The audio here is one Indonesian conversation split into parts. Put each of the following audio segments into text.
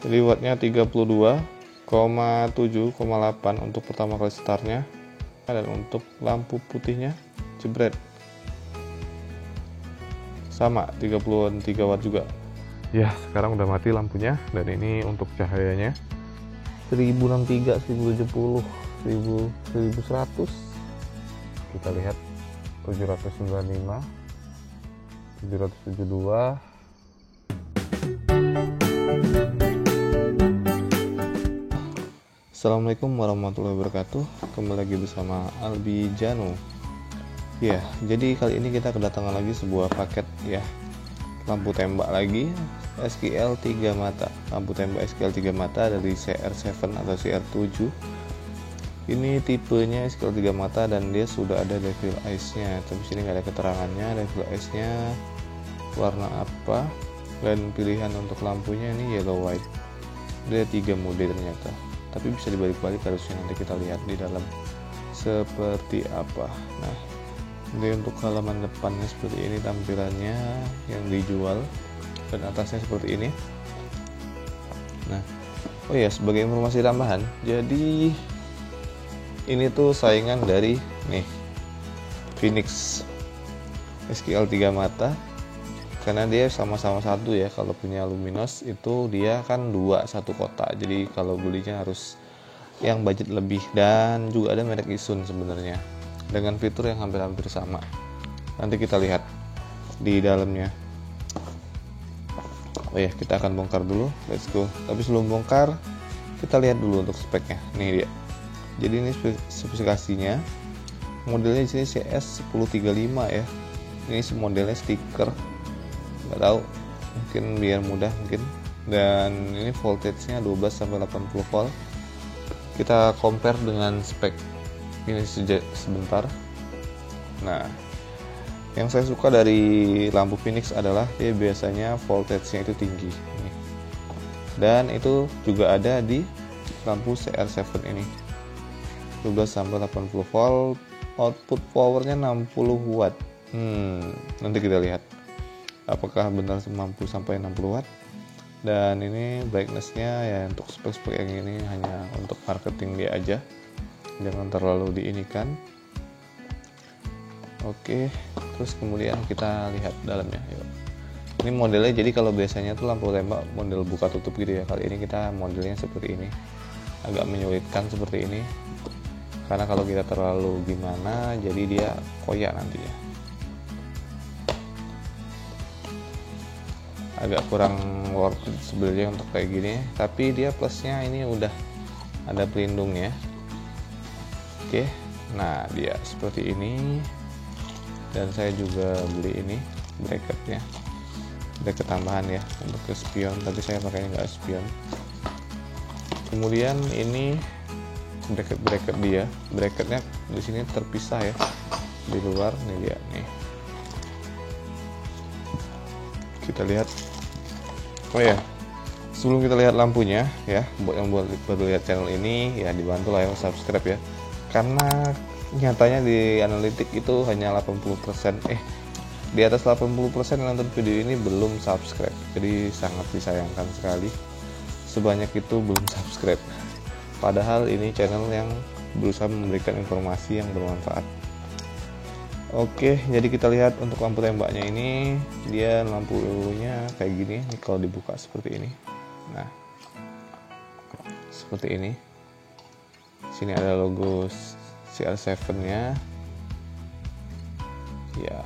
Jadi wattnya 32,7,8 untuk pertama kali startnya, dan untuk lampu putihnya jebret sama 33 watt juga. Ya, sekarang udah mati lampunya, dan ini untuk cahayanya 1063, 1070, 1100. Kita lihat 795, 772. Assalamualaikum warahmatullahi wabarakatuh. Kembali lagi bersama Albi Jano. Ya, jadi kali ini kita kedatangan lagi sebuah paket ya, lampu tembak lagi SQL 3 mata. Lampu tembak SQL 3 mata dari CR7 atau CR7. Ini tipenya SQL 3 mata dan dia sudah ada devil eyes-nya. Tapi sini nggak ada keterangannya devil eyes-nya warna apa, dan pilihan untuk lampunya ini yellow white. Dia 3 mode ternyata, tapi bisa dibalik-balik harusnya, nanti kita lihat di dalam seperti apa. Nah, ini untuk halaman depannya seperti ini tampilannya yang dijual, dan atasnya seperti ini. Nah, oh ya, sebagai informasi tambahan, jadi ini tuh saingan dari nih Phoenix SQL 3 mata, karena dia sama-sama satu ya. Kalau punya Luminos itu dia kan 2 satu kotak, jadi kalau belinya harus yang budget lebih. Dan juga ada merek Isun sebenarnya dengan fitur yang hampir-hampir sama. Nanti kita lihat di dalamnya. Oh ya, kita akan bongkar dulu, let's go. Tapi sebelum bongkar, kita lihat dulu untuk speknya. Nih dia. Jadi ini spesifikasinya. Modelnya di sini CS1035 ya. Ini modelnya stiker, nggak tahu, mungkin biar mudah mungkin. Dan ini voltage-nya 12 sampai 80 volt. Kita compare dengan spek ini sebentar. Nah, yang saya suka dari lampu Phoenix adalah dia biasanya voltage-nya itu tinggi ini. Dan itu juga ada di lampu CR7 ini, 12 sampai 80 volt. Output powernya 60 watt. Nanti kita lihat apakah benar mampu sampai 60 watt. Dan ini brightness-nya ya untuk spek-spek yang ini hanya untuk marketing dia aja, jangan terlalu diinikan. Oke, terus kemudian kita lihat dalamnya. Yuk. Ini modelnya, jadi kalau biasanya tuh lampu tembak model buka tutup gitu ya, kali ini kita modelnya seperti ini. Agak menyulitkan seperti ini, karena kalau kita terlalu gimana jadi dia koyak nantinya. Agak kurang worth it sebenarnya untuk kayak gini, tapi dia plusnya ini udah ada pelindungnya. Oke, nah dia seperti ini. Dan saya juga beli ini bracketnya, bracket tambahan ya untuk ke spion, tapi saya pakainya nggak spion. Kemudian ini bracket dia, bracketnya di sini terpisah ya, di luar nih dia nih. Kita lihat. Oh ya, sebelum kita lihat lampunya ya, buat yang baru lihat channel ini ya, dibantu lah ya subscribe ya, karena nyatanya di analitik itu hanya 80%, di atas 80% yang nonton video ini belum subscribe. Jadi sangat disayangkan sekali sebanyak itu belum subscribe, padahal ini channel yang berusaha memberikan informasi yang bermanfaat. Oke, jadi kita lihat untuk lampu tembaknya ini, dia lampunya kayak gini nih, kalau dibuka seperti ini. Nah, seperti ini. Sini ada logo CR7-nya. Ya.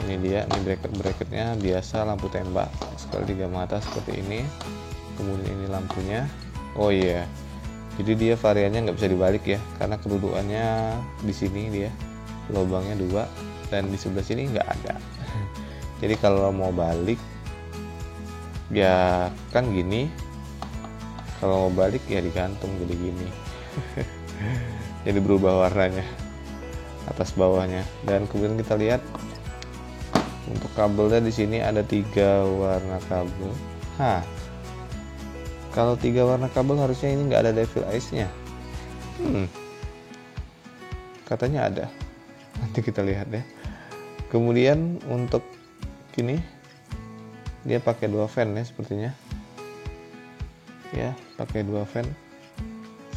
Ini dia, ini bracket-bracketnya biasa lampu tembak sekali 3 mata seperti ini. Kemudian ini lampunya. Oh iya. Jadi dia variannya nggak bisa dibalik ya, karena kedudukannya di sini dia. Lubangnya 2 dan di sebelah sini nggak ada. Jadi kalau mau balik ya kan gini, kalau mau balik ya digantung jadi gini. Jadi berubah warnanya atas bawahnya. Dan kemudian kita lihat untuk kabelnya, di sini ada 3 warna kabel. Kalau 3 warna kabel harusnya ini nggak ada devil eyes-nya. Katanya ada. Nanti kita lihat ya. Kemudian untuk ini dia pakai 2 fan ya sepertinya. ya, pakai 2 fan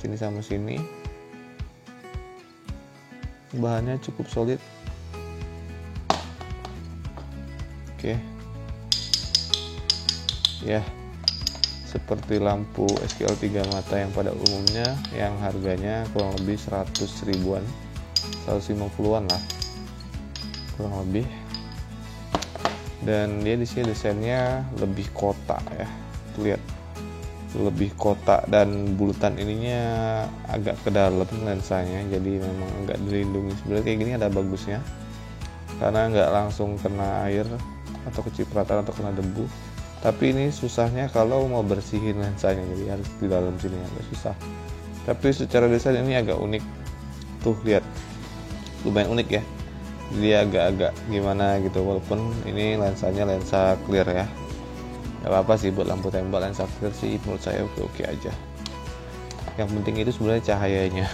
sini sama sini. Bahannya cukup solid. Oke. Ya, seperti lampu SQL 3 mata yang pada umumnya, yang harganya kurang lebih 100 ribuan, 150-an lah kurang lebih. Dan dia di sini desainnya lebih kotak ya, lihat, lebih kotak dan bulutan ininya agak ke dalam lensanya, jadi memang agak dilindungi. Sebenarnya kayak gini ada bagusnya karena nggak langsung kena air atau kecipratan atau kena debu. Tapi ini susahnya kalau mau bersihin lensanya, jadi harus di dalam sini, agak susah. Tapi secara desain ini agak unik tuh, lihat, lumayan unik ya. Dia agak-agak gimana gitu, walaupun ini lensanya lensa clear ya. Gak apa-apa sih buat lampu tembak, lensa clear sih menurut saya oke aja. Yang penting itu sebenarnya cahayanya.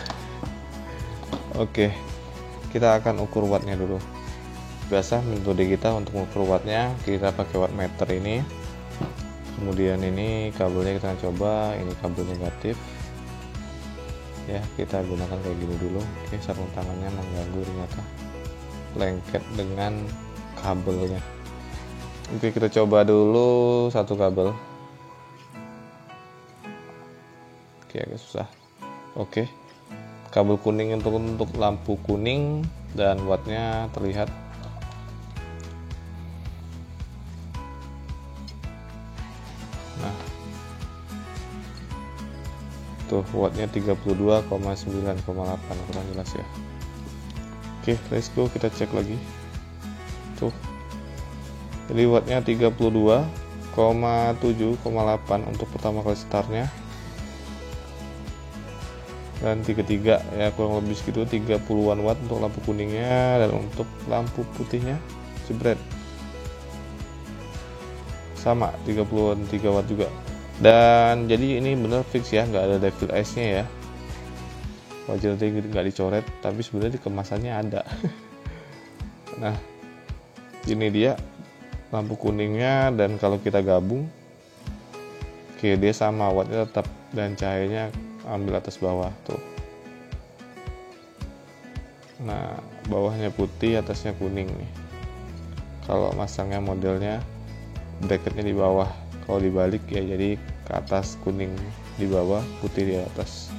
Oke, kita akan ukur wattnya dulu. Biasa metode kita untuk mengukur wattnya, kita pakai wattmeter ini. Kemudian ini kabelnya kita coba, ini kabel negatif ya, kita gunakan kayak gini dulu. Oke, sarung tangannya mengganggu ternyata, lengket dengan kabelnya. Oke, kita coba dulu satu kabel. Oke, agak susah. Oke, kabel kuning untuk lampu kuning, dan wattnya terlihat. Nah, tuh wattnya 32,9,8, kurang jelas ya. Oke, let's go, kita cek lagi. Tuh. Jadi wattnya 32,7,8 untuk pertama kali startnya. Dan 33 ya, kurang lebih segitu, 30-an watt untuk lampu kuningnya, dan untuk lampu putihnya jebret. Sama 33 watt juga. Dan jadi ini bener fix ya, nggak ada devil eyes-nya ya. Wajar nanti nggak dicoret, tapi sebenarnya di kemasannya ada. Nah, ini dia lampu kuningnya, dan kalau kita gabung, oke, dia sama wattnya tetap, dan cahayanya ambil atas bawah tuh. Nah, bawahnya putih, atasnya kuning nih. Kalau masangnya modelnya bracketnya di bawah, kalau dibalik ya jadi ke atas kuning di bawah, putih di atas.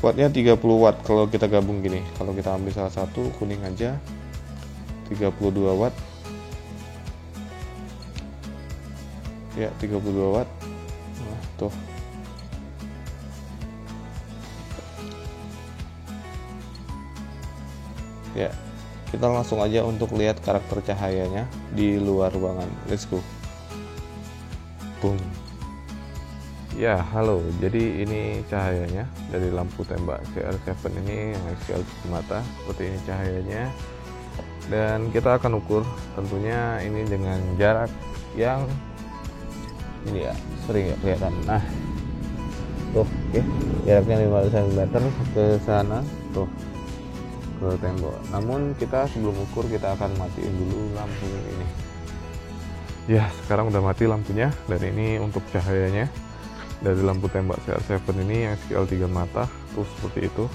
Wattnya 30 watt kalau kita gabung gini. Kalau kita ambil salah satu kuning aja, 32 watt ya, 32 watt. Nah, tuh ya, kita langsung aja untuk lihat karakter cahayanya di luar ruangan. Let's go. Boom. Ya, halo. Jadi ini cahayanya dari lampu tembak CR7 ini yang SQL mata. Seperti ini cahayanya. Dan kita akan ukur tentunya ini dengan jarak yang ini ya, sering ya kelihatan. Nah, tuh, oke, jaraknya 15 cm ke sana, tuh, ke tembok. Namun kita sebelum ukur kita akan matiin dulu lampu ini. Ya, sekarang udah mati lampunya, dan ini untuk cahayanya dari lampu tembak CR7 ini yang SQL 3 mata tuh seperti itu.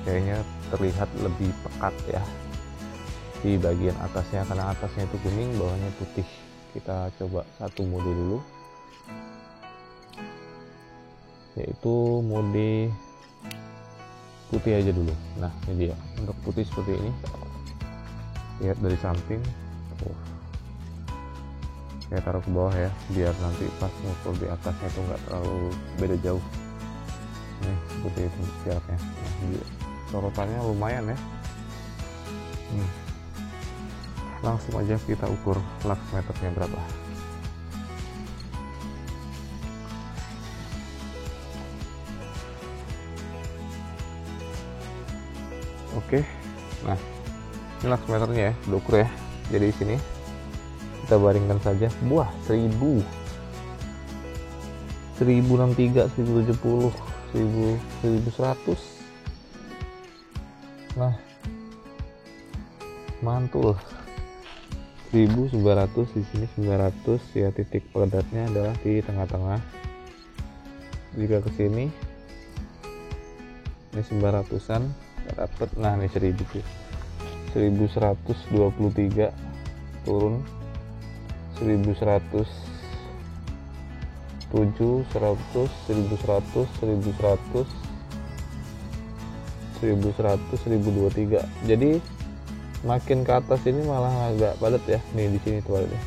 Kayaknya terlihat lebih pekat ya di bagian atasnya, karena atasnya itu kuning, bawahnya putih. Kita coba satu mode dulu, yaitu mode putih aja dulu. Nah, ini dia untuk putih seperti ini. Lihat dari samping. Saya taruh ke bawah ya, biar nanti pas ngukur di atasnya itu nggak terlalu beda jauh. Nih, seperti itu jaraknya. Nah, sorotannya lumayan ya. Langsung aja kita ukur lux meternya berapa. Oke, nah ini lux meternya ya, udah ukur ya. Jadi di sini kita baringkan saja. Wah, 1000, 1063, 1070, 1100. Nah, mantul. 1900 di sini, 900 ya. Titik padatnya adalah di tengah-tengah. jika ke sini ini 900-an dapat. Nah ini 1123 turun 1100, 7, 100, 1100, 1100, 1100, 1023. Jadi makin ke atas ini malah agak padat ya. Nih di sini tuh padatnya.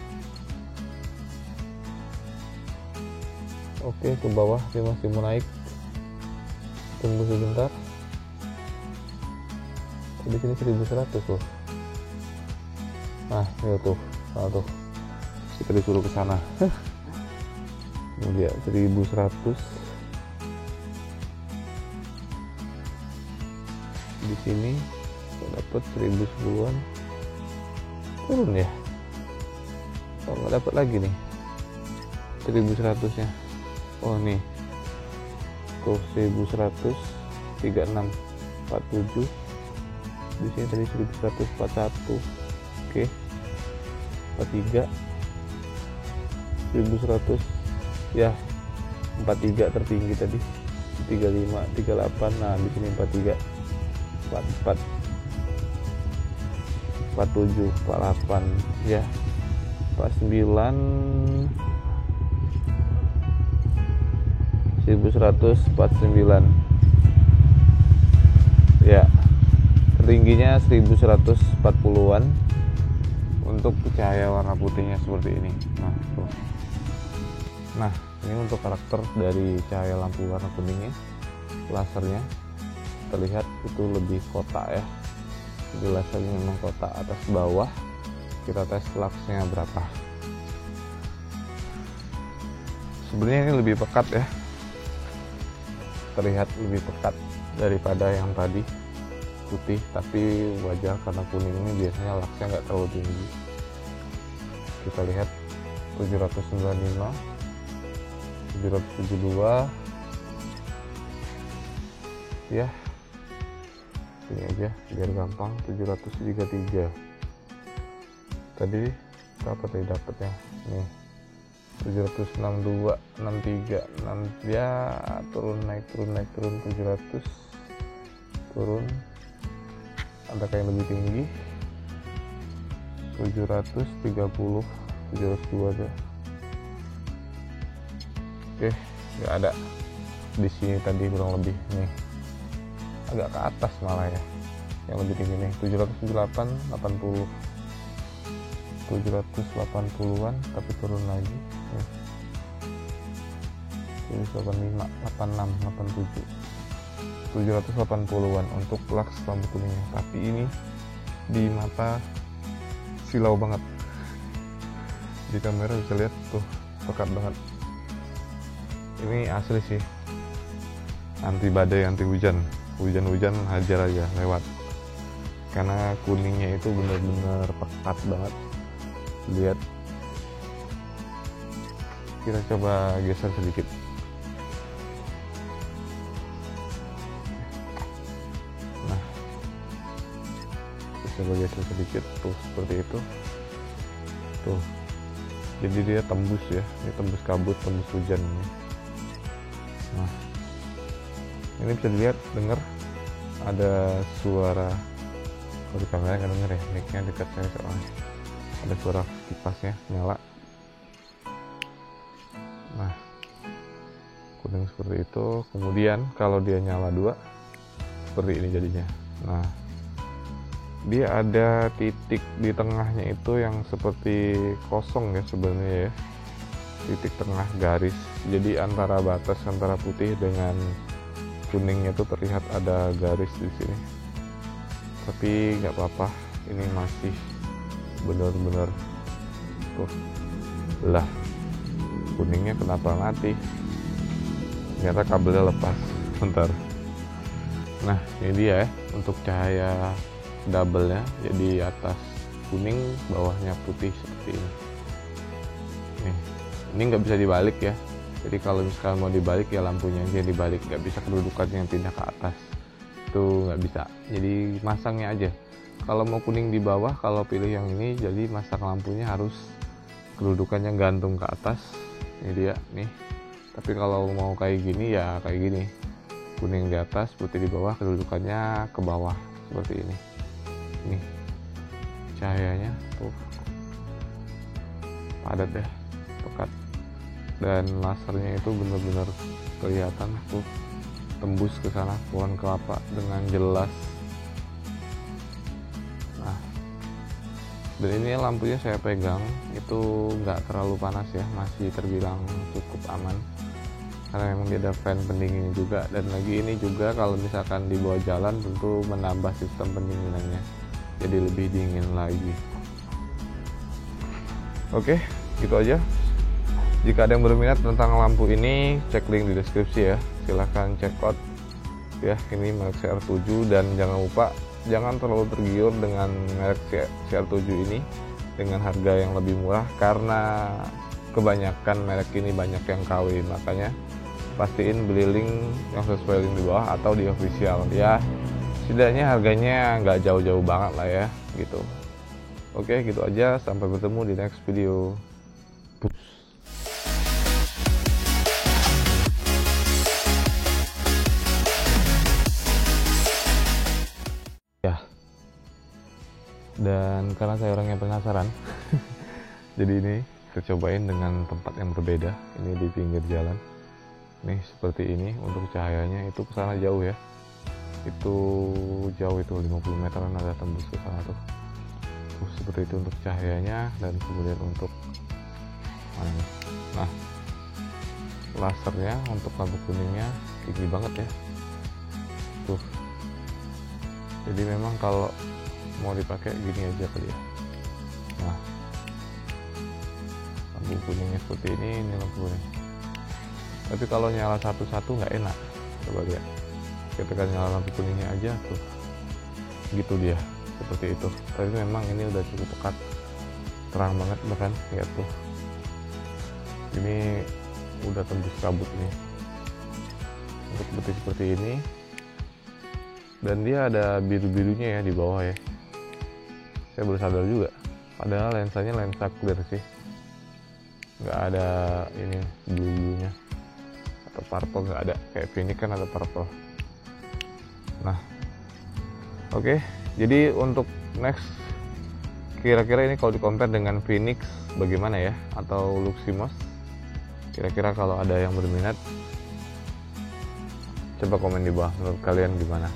Oke, ke bawah dia masih mau naik. Tunggu sebentar. Di sini 1100 tuh. Nah, ya tuh. Nah, tuh. Kita disuruh ke sana. Ini dia 1100. Di sini dapat 1010-an. Turun ya. Oh, nggak dapat lagi nih. 1100-nya. Oh, nih. Tuh 1100, 36, 47. Di sini tadi 1141. Oke. 43. 1100. Ya. 43 tertinggi tadi. 35, 38. Nah, di sini 43. 44. 47, 48 ya. 49. 1149 ya, tertingginya 1140-an untuk cahaya warna putihnya seperti ini. Nah tuh. Nah ini untuk karakter dari cahaya lampu warna kuningnya, lasernya terlihat itu lebih kotak ya. Jadi lasernya memang kotak atas bawah. Kita tes luxnya berapa. Sebenarnya ini lebih pekat ya, terlihat lebih pekat daripada yang tadi putih, tapi wajar karena kuning ini biasanya luxnya nggak terlalu tinggi. Kita lihat 795, 772 ya, ini aja biar gampang. 733 tadi berapa tadi dapatnya nih, 762, 63, 6 ya, turun naik 700, turun, ada kayak lebih tinggi 730, 702 aja. Oke, nggak ada di sini tadi kurang lebih nih, agak ke atas malah ya yang lebih tinggi nih, 778, 80, 780-an tapi turun lagi nih. 785, 86, 87, 780-an untuk lux lampu kuningnya. Tapi ini di mata silau banget, di kamera bisa lihat tuh pekat banget. Ini asli sih, anti badai anti hujan, hujan hajar aja lewat, karena kuningnya itu benar-benar pekat banget. Lihat, kita coba geser sedikit. Nah, kita coba geser sedikit tuh, seperti itu tuh. Jadi dia tembus ya, ini tembus kabut, tembus hujan ini. Nah, ini bisa dilihat, dengar ada suara. Kalau di kamera nggak denger ya, mic-nya dekat saya soalnya. Ada suara kipasnya nyala. Nah, kuning seperti itu. Kemudian kalau dia nyala 2, seperti ini jadinya. Nah, dia ada titik di tengahnya itu yang seperti kosong ya sebenarnya ya, titik tengah garis. Jadi antara batas antara putih dengan kuningnya itu terlihat ada garis di sini. Tapi nggak apa-apa, ini masih benar-benar tuh lah. Kuningnya kenapa mati? Ternyata kabelnya lepas. Bentar. Nah ini dia ya, untuk cahaya double nya, jadi atas kuning bawahnya putih seperti ini. Nih, ini nggak bisa dibalik ya, jadi kalau misalkan mau dibalik ya lampunya aja dibalik, nggak bisa kedudukannya yang pindah ke atas, itu nggak bisa. Jadi masangnya aja, kalau mau kuning di bawah, kalau pilih yang ini jadi masang lampunya harus kedudukannya gantung ke atas. Ini dia nih, Tapi kalau mau kayak gini ya kayak gini, kuning di atas, putih di bawah, kedudukannya ke bawah seperti ini. Nih cahayanya tuh padat ya, pekat, dan lasernya itu benar-benar kelihatan tuh tembus ke sana pohon kelapa dengan jelas. Nah, dan ini lampunya saya pegang itu nggak terlalu panas ya, masih terbilang cukup aman karena memang dia ada fan pendingin juga. Dan lagi ini juga kalau misalkan di bawah jalan tentu menambah sistem pendinginannya, jadi lebih dingin lagi. Oke, gitu aja. Jika ada yang berminat tentang lampu ini, cek link di deskripsi ya. Silahkan check out ya, ini merek CR7. Dan jangan lupa jangan terlalu tergiur dengan merek CR7 ini dengan harga yang lebih murah, karena kebanyakan merek ini banyak yang KW. Makanya pastiin beli link yang sesuai link di bawah atau di official ya, setidaknya harganya nggak jauh-jauh banget lah ya gitu. Oke, gitu aja, sampai bertemu di next video. Ya, dan karena saya orangnya penasaran jadi ini saya cobain dengan tempat yang berbeda. Ini di pinggir jalan nih, seperti ini. Untuk cahayanya itu kesana jauh ya, itu jauh, itu 50 meteran ada tembus ke sana tuh. Seperti itu untuk cahayanya. Dan kemudian untuk mana nih? Nah, lasernya untuk lampu kuningnya tinggi banget ya tuh. Jadi memang kalau mau dipakai gini aja kali ya. Nah, lampu kuningnya seperti ini lampu kuning. Tapi kalau nyala satu-satu nggak enak. Coba lihat, ketika nyala lampu kuningnya aja tuh, gitu dia, seperti itu. Tapi memang ini udah cukup pekat, terang banget bahkan, lihat tuh. Ini udah tembus kabut nih untuk seperti ini. Dan dia ada biru-birunya ya di bawah ya, saya baru sadar juga. Padahal lensanya lensa clear sih, nggak ada ini blue-nya atau purple, nggak ada. Kayak Phoenix kan ada purple. Nah, oke. Jadi untuk next, kira-kira ini kalau di compare dengan Phoenix bagaimana ya, atau Luximos, kira-kira kalau ada yang berminat, coba komen di bawah menurut kalian gimana.